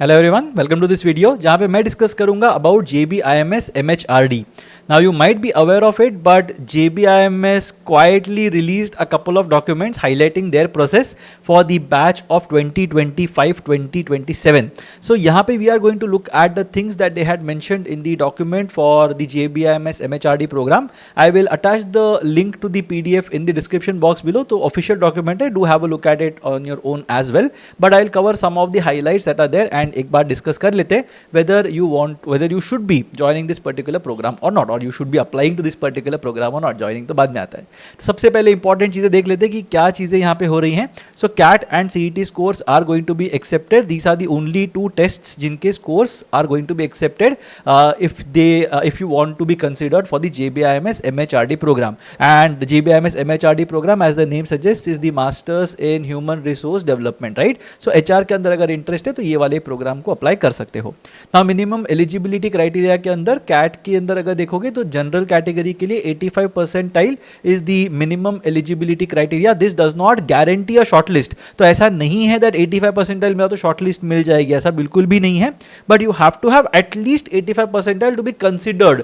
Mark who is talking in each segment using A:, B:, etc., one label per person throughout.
A: Hello everyone, welcome to this video जहाँ पे मैं डिस्कस करूंगा about JBIMS MHRD. Now you might be aware of it, but JBIMS quietly released a couple of documents highlighting their process for the batch of 2025-2027. So यहाँ पे we are going to look at the things that they had mentioned in the document for the JBIMS MHRD program. I will attach the link to the PDF in the description box below. तो official document है, do have a look at it on your own as well. But I'll cover some of the highlights that are there and एक बार discuss कर लेते हैं whether you should be joining this particular program or not, or you should be applying to this particular program or not. joining तो बाद में आता है. तो सबसे पहले इंपॉर्टेंट चीजें देख लेते हैं कि क्या चीजें यहाँ पे हो रही हैं. सो CAT and CET scores are going to be accepted. These are the only two tests जिनके scores are going to be accepted if you want to be considered for the JBIMS MHRD program. And the JBIMS MHRD program, as the name suggests, is the Masters in Human Resource Development, right? So HR के अंदर अगर interest है तो ये वाले programme को apply कर सकते हो. नाउ मिनिमम एलिजिबिलिटी क्राइटेरिया के अंदर CAT के अंदर अगर देखोगे तो जनरल कैटेगरी के लिए 85 percentile is the minimum eligibility criteria. This does not guarantee a shortlist. तो ऐसा नहीं है दैट 85 परसेंटाइल मिला तो शॉर्टलिस्ट मिल जाएगी, ऐसा बिल्कुल भी नहीं है. But you have to have at least 85 percentile to be considered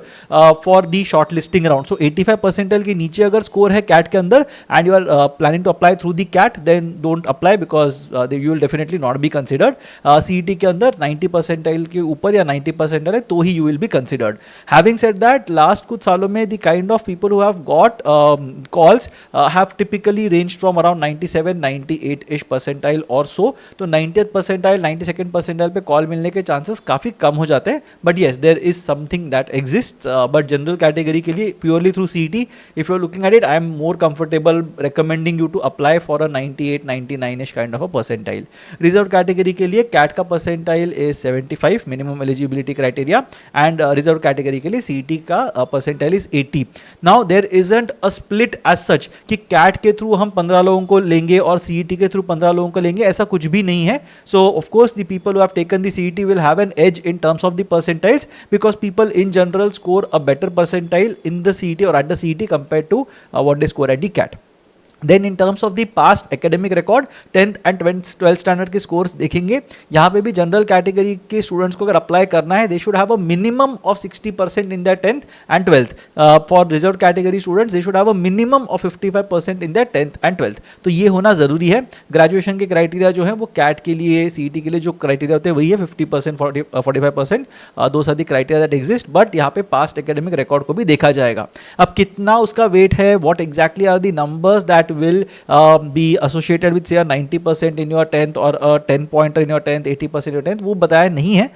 A: for the shortlisting round. So 85 percentile के नीचे अगर स्कोर है CAT के अंदर and you are planning to apply through the CAT, then don't apply because you will definitely not be considered. CET के अंदर 90 percentile के ऊपर या 90 परसेंटाइल है तो ही you will be considered. Having said that, last कुछ सालों में the kind of people who have got calls have typically range from around 97 98 इश परसेंटाइल और सो. तो 90th परसेंटाइल 92nd परसेंटाइल पे कॉल मिलने के चांसेस काफी कम हो जाते हैं. But yes, there is something that exist. But general category के लिए purely through CET, if you are looking at it, I am more comfortable recommending you to apply for a 98 99 ish kind of a percentile. Reserved category के लिए CAT का percentile is 75 minimum eligibility criteria and reserved category के लिए CET का percentile is 80. Now there isn't a split as such कि CAT के through हम 15 लोगों को लेंगे और CET के थ्रू 15 लोगों को लेंगे, ऐसा कुछ भी नहीं है. So of course the people who have taken the CET will have an edge in terms of the percentiles because people in general score a better percentile in the CET or at the CET compared to what they score at the CAT. Then in terms of the past academic record 10th and 12th standard के scores देखेंगे. यहाँ पे भी general category के students को अगर apply करना है, they should have a minimum of 60% in that 10th and 12th. For reserve category students they should have a minimum of 55% in that 10th and 12th. तो ये होना जरूरी है. ग्रेजुएशन के क्राइटेरिया जो है वो CAT के लिए CET के लिए जो क्राइटेरिया होते हैं वही है 50% 45%. Those are the criteria that exist. But यहाँ पे पास्ट एकेडमिक रिकॉर्ड को भी देखा जाएगा. अब कितना उसका वेट है, what exactly are the numbers that will be associated with say a 90% in your 10th or a 10 pointer in your 10th, 80% in your 10th, वो बताया नहीं है.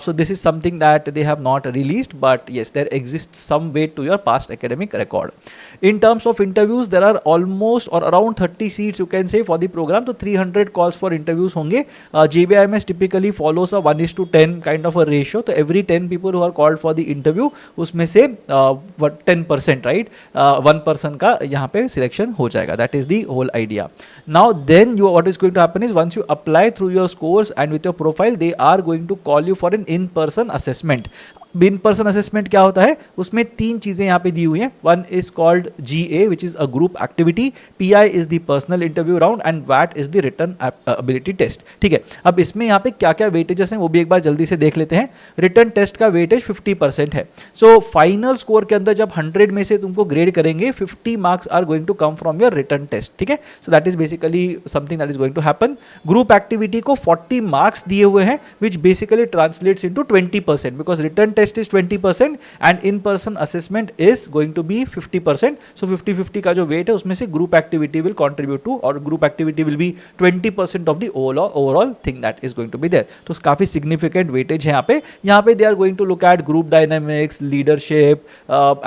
A: So this is something that they have not released, but yes, there exists some weight to your past academic record. In terms of interviews, there are almost or around 30 seats you can say for the program. तो 300 calls for interviews होंगे. JBIMS typically follows a 1:10 kind of a ratio. तो every 10 people who are called for the interview, उसमें से 10%, right, 1% का यहाँ पे selection हो जाएगा. That is the whole idea. Now then what is going to happen is once you apply through your scores and with your profile, they are going to call you for an in-person assessment. In person assessment क्या होता है, उसमें 3 चीजें यहाँ पे दी हुई हैं. One is called GA which is a group activity, PI is the personal interview round and VAT is the written ability test. ठीक है, अब इसमें यहाँ पे क्या क्या वेटेजेस हैं वो भी एक बार जल्दी से देख लेते हैं. रिटन टेस्ट का वेटेज 50% है. सो फाइनल स्कोर के अंदर जब 100 में से तुमको ग्रेड करेंगे, 50 marks are going to come from your written test. ठीक है, so that is basically something that is going to happen. Group activity को 40 मार्क्स दिए हुए हैं which basically translates into 20% because written test is 20% and in-person assessment is going to be 50%. So 50-50 का जो weight है उसमें से group activity will contribute to, और group activity will be 20% of the overall thing that is going to be there. तो काफी significant weightage है यहाँ पे. यहाँ पे they are going to look at group dynamics, leadership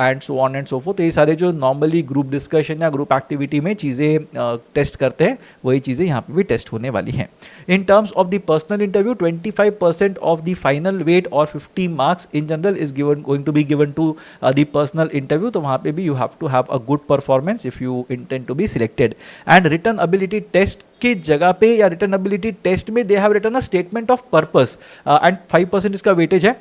A: and so on and so forth. तो ये सारे जो normally group discussion या group activity में चीजें टेस्ट करते हैं वही चीजें यहाँ पे भी टेस्ट होने वाली हैं. In terms of the personal interview, 25% of the final weight or 50 marks in general is going to be given to the personal interview. तो वहाँ पे भी you have to have a good performance if you intend to be selected. And written ability test की जगह पे या written ability test में they have written a statement of purpose and 5% इसका weightage है.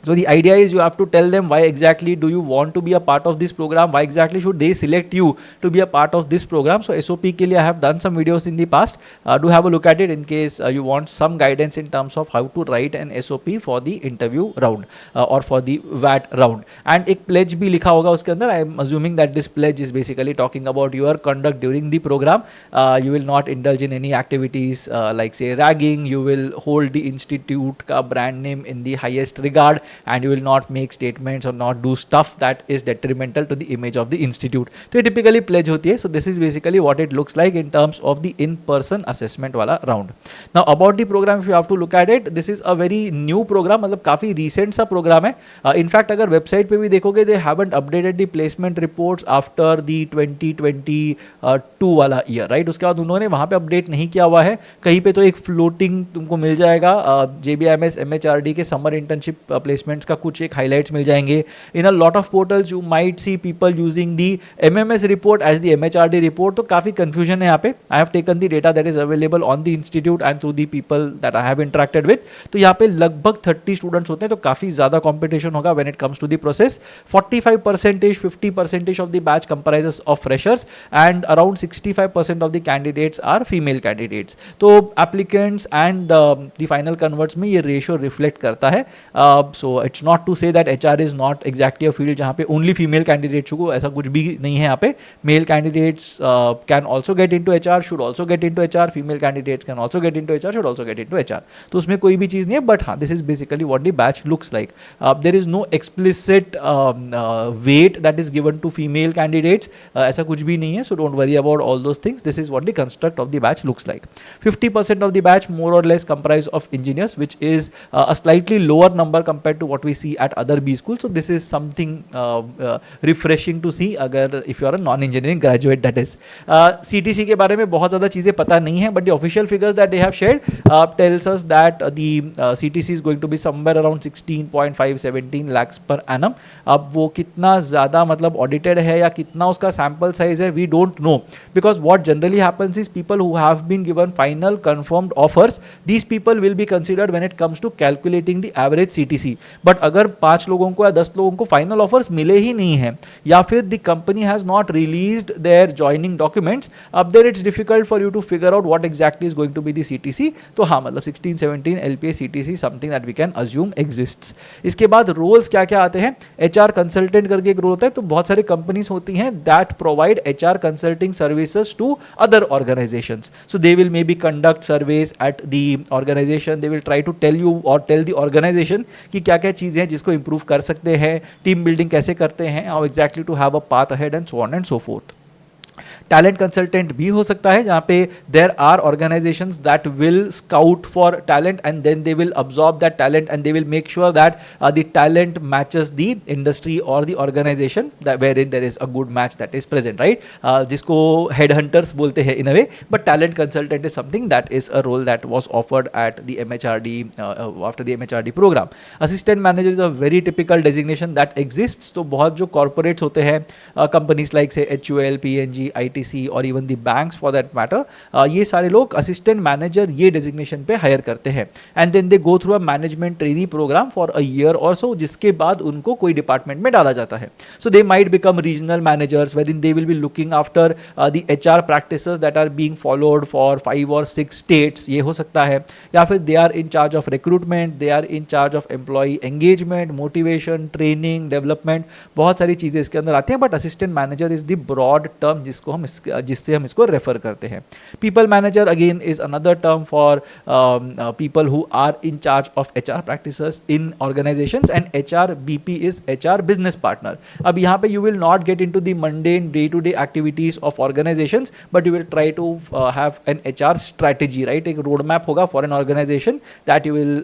A: So the idea is you have to tell them why exactly do you want to be a part of this program, why exactly should they select you to be a part of this program. So SOP के लिए I have done some videos in the past. Do have a look at it in case you want some guidance in terms of how to write an SOP for the interview round or for the VAT round. And एक pledge भी लिखा होगा उसके अंदर. I am assuming that this pledge is basically talking about your conduct during the program. You will not indulge in any activities like say ragging. You will hold the institute का brand name in the highest regard. And you will not make statements or not do stuff that is detrimental to the image of the institute. So ये typically pledge होती है. So this is basically what it looks like in terms of the in-person assessment वाला round. Now about the program, if you have to look at it, this is a very new program. मतलब काफी recent सा program है. In fact अगर website पे भी देखोगे, they haven't updated the placement reports after the 2022 वाला year, right? उसके बाद उन्होंने वहाँ पे update नहीं किया हुआ है. कहीं पे तो एक floating तुमको मिल जाएगा JBIMS MHRD के summer internship placements का कुछ एक highlights मिल जाएंगे. In a lot of portals you might see people using the MMS report as the MHRD report. तो काफ़ी confusion है यहाँ पे. I have taken the data that is available on the institute and through the people that I have interacted with. तो यहाँ पे लगभग 30 students होते हैं, तो काफ़ी ज़्यादा competition होगा when it comes to the process. 45%, 50% of the batch comprises of freshers and around 65% of the candidates are female candidates. तो applicants and the final converts में ये ratio reflect करता है. So it's not to say that HR is not exactly a field जहाँ पे only female candidates को, ऐसा कुछ भी नहीं है यहाँ पे. Male candidates can also get into HR, should also get into HR. Female candidates can also get into HR, should also get into HR. तो उसमें कोई भी चीज़ नहीं है, but हाँ, this is basically what the batch looks like. There is no explicit weight that is given to female candidates. ऐसा कुछ भी नहीं है, so don't worry about all those things. This is what the construct of the batch looks like. 50% of the batch more or less comprise of engineers, which is a slightly lower number compared to what we see at other B schools. So this is something refreshing to see अगर if you are a non-engineering graduate, that is. CTC के बारे में बहुत ज़्यादा चीज़ें पता नहीं है, but the official figures that they have shared tells us that the CTC is going to be somewhere around 16.5-17 lakhs per annum. अब वो कितना ज़्यादा मतलब audited है या कितना उसका sample size है, we don't know, because what generally happens is people who have been given final confirmed offers, these people will be considered when it comes to calculating the average CTC. But अगर 5 लोगों को या 10 लोगों को final offers मिले ही नहीं हैं, या फिर the company has not released their joining documents, अब there it's difficult for you to figure out what exactly is going to be the CTC. तो हाँ, मतलब 16-17 LPA CTC something that we can assume exists. इसके बाद roles क्या क्या आते हैं. HR कंसल्टेंट करके एक रोल होता है. तो बहुत सारी कंपनीज होती हैं that provide HR consulting services to other organisations. So they will may be conduct surveys at the organisation. They will try to tell you और टेल द ऑर्गेनाइजेशन कि क्या क्या चीज़ें हैं जिसको इंप्रूव कर सकते हैं, टीम बिल्डिंग कैसे करते हैं, how exactly to have a path ahead and so on and so forth. Talent consultant भी हो सकता है, जहाँ पे there are organizations that will scout for talent and then they will absorb that talent and they will make sure that the talent matches the industry और the organization where in there is a good match that is present, right. जिसको head hunters बोलते हैं इन a way, but talent consultant is something that is a role that was offered at the MHRD after the MHRD programme. Assistant manager is a very typical designation that exists. तो बहुत जो corporates होते हैं, companies like say HUL, PNG, ITC और even the banks for that matter, ये सारे लोग assistant manager ये डेजिग्नेशन पे हायर करते हैं and then they go through a management trainee programme for a year और सो, जिसके बाद उनको कोई डिपार्टमेंट में डाला जाता है. So they might become regional managers where in they will be looking after the HR practices that are being followed for 5 or 6 states, ये हो सकता है. या फिर they are in charge of recruitment, they are in charge of employee engagement, motivation, training, development, बहुत सारी चीज़ें इसके अंदर आती हैं. But assistant manager is the broad term जिससे हम इसको रेफर करते हैं. People manager again is another term for people who are in charge of HR practices in organisations and HR BP is HR business partner. अब यहाँ पे you will not get into the mundane day to day activities of organisations, but you will try to have an HR strategy, right. एक road map होगा for an organisation that you will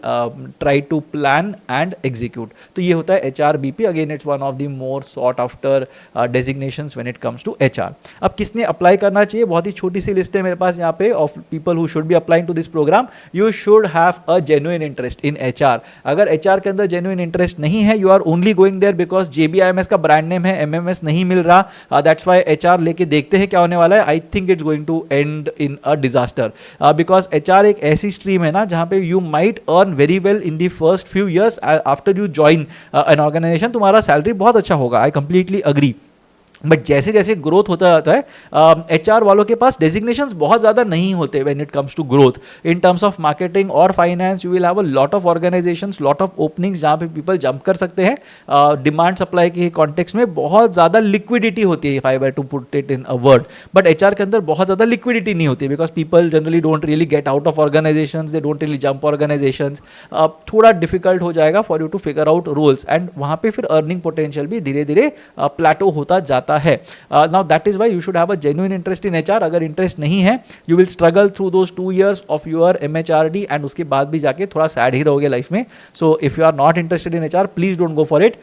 A: try to plan and execute. तो ये होता है HR BP. Again it's one of the more sought after designations when it comes to HR. अब किसने apply करना चाहिए, बहुत ही छोटी सी लिस्ट है मेरे पास यहाँ पे of people who should be applying to this programme. You should have a genuine interest in HR. अगर एचआर के अंदर जेन्युइन इंटरेस्ट नहीं है, you are only going there because JBIMS का ब्रांड नेम है, एमएमएस नहीं मिल रहा, दैट्स व्हाई एचआर लेके देखते हैं क्या होने वाला है. I think it's going to end in a disaster because HR एक ऐसी स्ट्रीम है ना जहां पे you might earn very well in the first few years after you join an organisation. तुम्हारा सैलरी बहुत अच्छा होगा, आई कंप्लीटली अग्री. बट जैसे जैसे ग्रोथ होता जाता है, एचआर वालों के पास डेजिग्नेशंस बहुत ज़्यादा नहीं होते when it comes to growth. In terms of marketing और finance you will have a lot of organizations, lot of openings जहाँ पे पीपल जंप कर सकते हैं. डिमांड सप्लाई के कॉन्टेक्स्ट में बहुत ज़्यादा लिक्विडिटी होती है, if I were to put it in a word. But HR के अंदर बहुत ज़्यादा लिक्विडिटी नहीं होती because people generally don't really get out of organisations, they don't really jump organisations. थोड़ा डिफिकल्ट हो जाएगा for you to figure out roles and वहाँ पे फिर अर्निंग पोटेंशियल भी धीरे धीरे प्लेटो होता जाता है. Now that is why you should have a genuine interest in HR. अगर इंटरेस्ट नहीं है, you will struggle through those 2 years of your MHRD and उसके बाद भी जाके थोड़ा सैड ही रहोगे लाइफ में. So if you are not interested in HR, please don't go for it.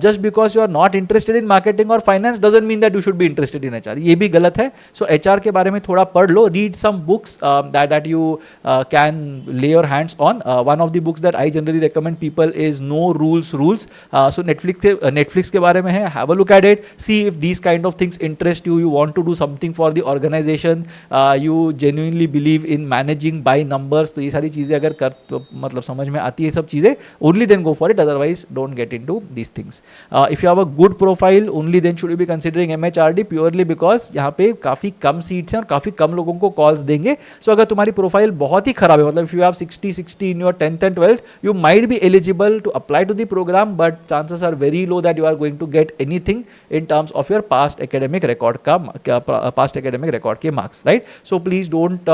A: Just because you are not interested in marketing or finance doesn't mean that you should be interested in HR. ये भी गलत है. So HR के बारे में थोड़ा पढ़ लो, read some books that you can lay your hands on. One of the books that I generally recommend people is No Rules. So Netflix के बारे में है, have a look at it, see if these kind of things interest you, you want to do something for the organization, you genuinely believe in managing by numbers. तो ये सारी चीज़ें अगर कर तो मतलब समझ में आती है सब चीज़ें, only then go for it, otherwise don't get into these things. If you have a good profile, only then should you be considering MHRD, purely because यहाँ पे काफ़ी कम सीट्स हैं और काफ़ी कम लोगों को कॉल्स देंगे. सो अगर तुम्हारी प्रोफाइल बहुत ही खराब है, मतलब if you have 60 in your 10th and 12th, you might be eligible to apply to the program, but chances are very low that you are going to get anything in terms of your past academic record past academic record के marks, right? So please don't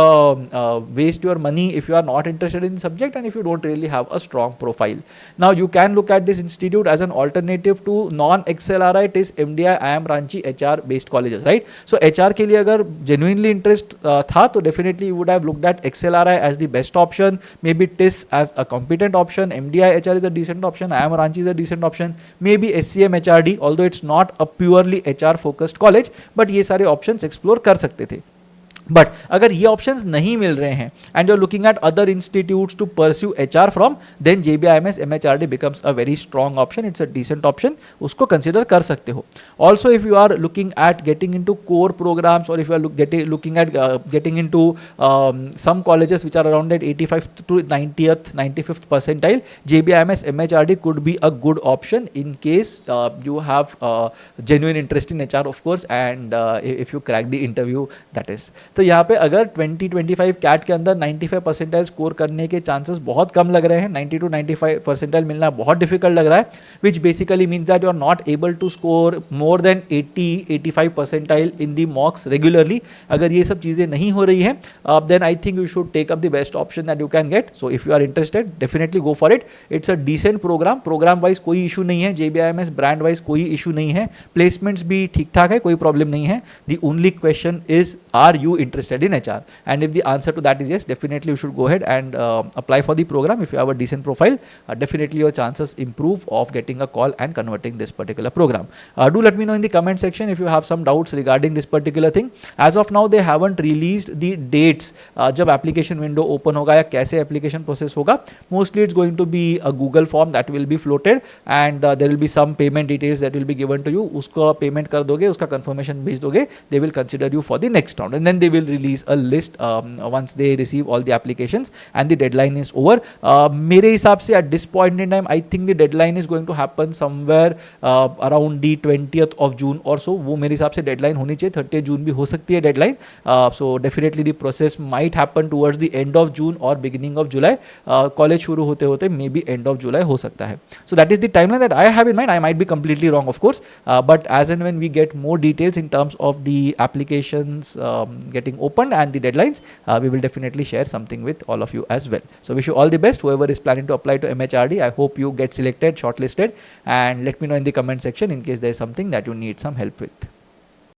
A: waste your money if you are not interested in the subject and if you don't really have a strong profile. Now you can look at this institute as an alternative to non-XLRI, it is MDI, IIM Ranchi HR based colleges, right? So HR के लिए अगर genuinely interest था तो definitely you would have looked at XLRI as the best option, maybe TIS as a competent option, MDI HR is a decent option, IIM Ranchi is a decent option, maybe SCM HRD, although it's not a purely HR focused college, but ये सारे options explore कर सकते थे. But अगर ये options नहीं मिल रहे हैं and you are looking at other institutes to pursue HR from, then JBIMS MHRD becomes a very strong option. It's a decent option, उसको कंसिडर कर सकते हो. Also if you are looking at getting into core programs और if you are looking at getting into some colleges which are around at 85th to 95th percentile, JBIMS MHRD could be a good option in case you have genuine interest in HR, of course, and if you crack the interview, that is. तो यहाँ पे अगर 20-25 cat के अंदर 95 percentile score करने के chances बहुत कम लग रहे हैं, 90 to 95 परसेंटाइल मिलना बहुत डिफिकल्ट लग रहा है, which basically means that you are not able to score more than 80-85 percentile in the mocks regularly. अगर ये सब चीज़ें नहीं हो रही हैं, then I think you should take up the best option that you can get. So if you are interested, definitely go for it. It's a decent programme wise कोई issue नहीं है, जेबीआईएमएस ब्रांड वाइज कोई issue नहीं है, placements भी ठीक ठाक है, कोई प्रॉब्लम नहीं है. The only question is, are you interested in HR? And if the answer to that is yes, definitely you should go ahead and apply for the program. If you have a decent profile, definitely your chances improve of getting a call and converting this particular program. Do let me know in the comment section if you have some doubts regarding this particular thing. As of now, they haven't released the dates जब application window open होगा या कैसे application process होगा. Mostly it's going to be a Google form that will be floated and there will be some payment details that will be given to you. उसको payment कर दोगे, उसका confirmation भेज दोगे, they will consider you for the next round and then they will release a list once they receive all the applications and the deadline is over. मेरे हिसाब से at this point in time I think the deadline is going to happen somewhere around the 20th of June or so. वो मेरे हिसाब से deadline होनी चाहिए, 30th June भी हो सकती है deadline. So definitely the process might happen towards the end of June or beginning of July. College शुरू होते होते maybe end of July हो सकता है. So that is the timeline that I have in mind. I might be completely wrong, of course, but as and when we get more details in terms of the applications getting opened and the deadlines, we will definitely share something with all of you as well. So wish you all the best, whoever is planning to apply to MHRD. I hope you get selected, shortlisted, and let me know in the comment section in case there is something that you need some help with.